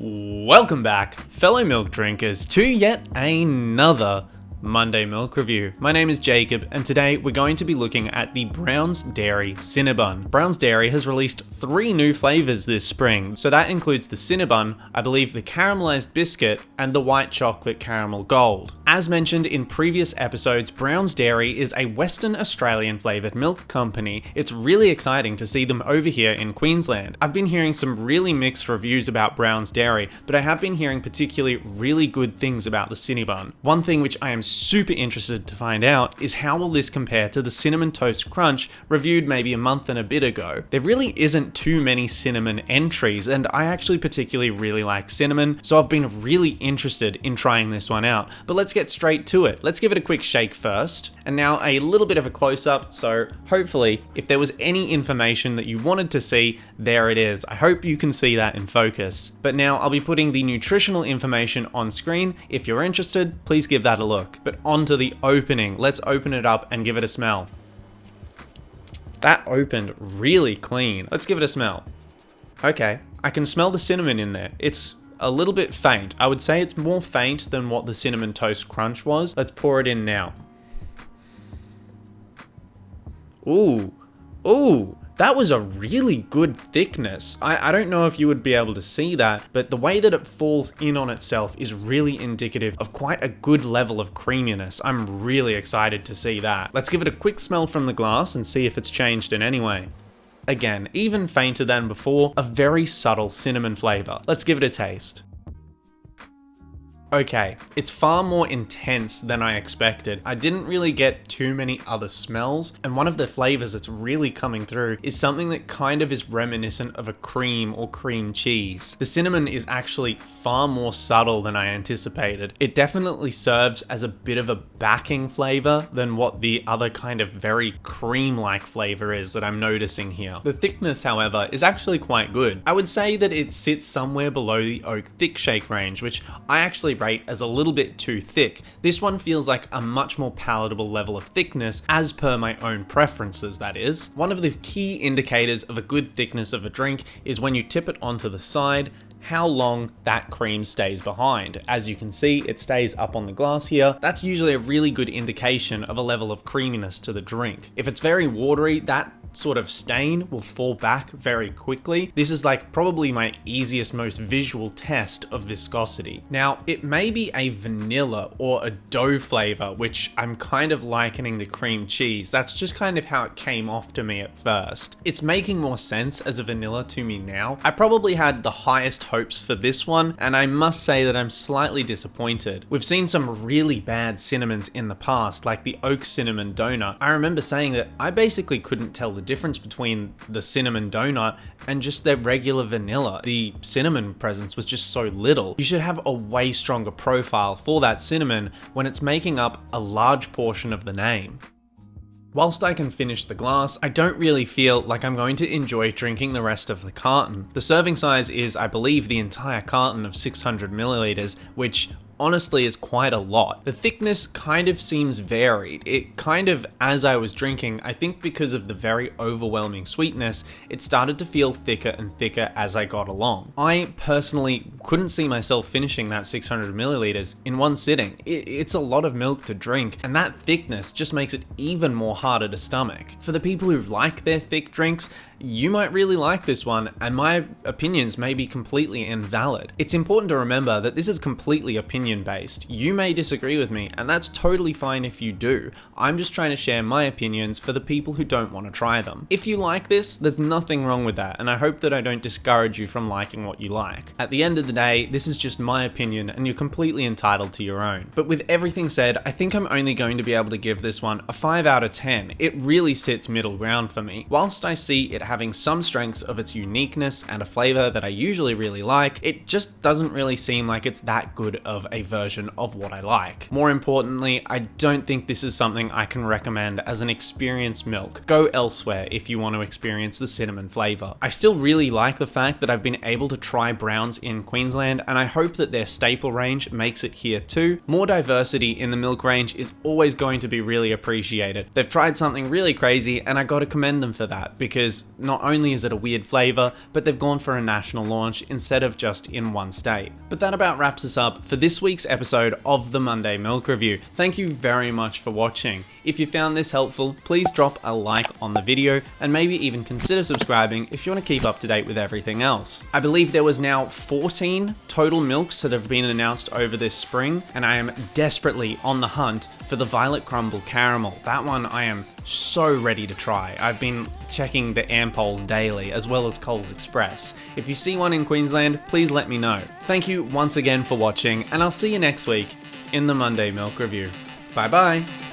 Welcome back, fellow milk drinkers, to yet another Monday Milk Review. My name is Jacob, and today we're going to be looking at the Brown's Dairy CinnyBun. Brown's Dairy has released 3 new flavors this spring, so that includes the CinnyBun, I believe the caramelized biscuit, and the white chocolate caramel gold. As mentioned in previous episodes, Brown's Dairy is a Western Australian flavoured milk company. It's really exciting to see them over here in Queensland. I've been hearing some really mixed reviews about Brown's Dairy, but I have been hearing particularly really good things about the CinnyBun. One thing which I am super interested to find out is how will this compare to the Cinnamon Toast Crunch reviewed maybe a month and a bit ago. There really isn't too many cinnamon entries, and I actually particularly really like cinnamon, so I've been really interested in trying this one out. But let's get straight to it. Let's give it a quick shake first. And now a little bit of a close-up, so hopefully if there was any information that you wanted to see, there it is. I hope you can see that in focus. But now I'll be putting the nutritional information on screen. If you're interested, please give that a look. But on to the opening. Let's open it up and give it a smell. That opened really clean. Let's give it a smell. Okay, I can smell the cinnamon in there. It's a little bit faint. I would say it's more faint than what the Cinnamon Toast Crunch was. Let's pour it in now. Ooh, that was a really good thickness. I don't know if you would be able to see that, but the way that it falls in on itself is really indicative of quite a good level of creaminess. I'm really excited to see that. Let's give it a quick smell from the glass and see if it's changed in any way. Again, even fainter than before, a very subtle cinnamon flavor. Let's give it a taste. Okay, it's far more intense than I expected. I didn't really get too many other smells, and one of the flavors that's really coming through is something that kind of is reminiscent of a cream or cream cheese. The cinnamon is actually far more subtle than I anticipated. It definitely serves as a bit of a backing flavor than what the other kind of very cream-like flavor is that I'm noticing here. The thickness, however, is actually quite good. I would say that it sits somewhere below the Oak Thick Shake range, which I actually rate as a little bit too thick. This one feels like a much more palatable level of thickness as per my own preferences, that is. One of the key indicators of a good thickness of a drink is when you tip it onto the side, how long that cream stays behind. As you can see, it stays up on the glass here. That's usually a really good indication of a level of creaminess to the drink. If it's very watery, that sort of stain will fall back very quickly. This is like probably my easiest, most visual test of viscosity. Now, it may be a vanilla or a dough flavor, which I'm kind of likening to cream cheese. That's just kind of how it came off to me at first. It's making more sense as a vanilla to me now. I probably had the highest hopes for this one, and I must say that I'm slightly disappointed. We've seen some really bad cinnamons in the past, like the oak cinnamon donut. I remember saying that I basically couldn't tell the difference between the cinnamon donut and just their regular vanilla. The cinnamon presence was just so little. You should have a way stronger profile for that cinnamon when it's making up a large portion of the name. Whilst I can finish the glass, I don't really feel like I'm going to enjoy drinking the rest of the carton. The serving size is, I believe, the entire carton of 600 milliliters, which honestly is quite a lot. The thickness kind of seems varied. It kind of, as I was drinking, I think because of the very overwhelming sweetness, it started to feel thicker and thicker as I got along. I personally couldn't see myself finishing that 600 milliliters in one sitting. It's a lot of milk to drink, and that thickness just makes it even more harder to stomach. For the people who like their thick drinks, you might really like this one, and my opinions may be completely invalid. It's important to remember that this is completely opinion-based. You may disagree with me, and that's totally fine if you do. I'm just trying to share my opinions for the people who don't want to try them. If you like this, there's nothing wrong with that, and I hope that I don't discourage you from liking what you like. At the end of the day, this is just my opinion, and you're completely entitled to your own. But with everything said, I think I'm only going to be able to give this one a 5 out of 10. It really sits middle ground for me. Whilst I see it having some strengths of its uniqueness and a flavor that I usually really like, it just doesn't really seem like it's that good of a version of what I like. More importantly, I don't think this is something I can recommend as an experienced milk. Go elsewhere if you want to experience the cinnamon flavor. I still really like the fact that I've been able to try browns in Queensland, and I hope that their staple range makes it here too. More diversity in the milk range is always going to be really appreciated. They've tried something really crazy, and I gotta commend them for that, because not only is it a weird flavour, but they've gone for a national launch instead of just in one state. But that about wraps us up for this week's episode of the Monday Milk Review. Thank you very much for watching. If you found this helpful, please drop a like on the video and maybe even consider subscribing if you want to keep up to date with everything else. I believe there was now 14 total milks that have been announced over this spring, and I am desperately on the hunt for the Violet Crumble Caramel. That one I am so ready to try. I've been checking the Ampoles daily as well as Coles Express. If you see one in Queensland, please let me know. Thank you once again for watching, and I'll see you next week in the Monday Milk Review. Bye bye!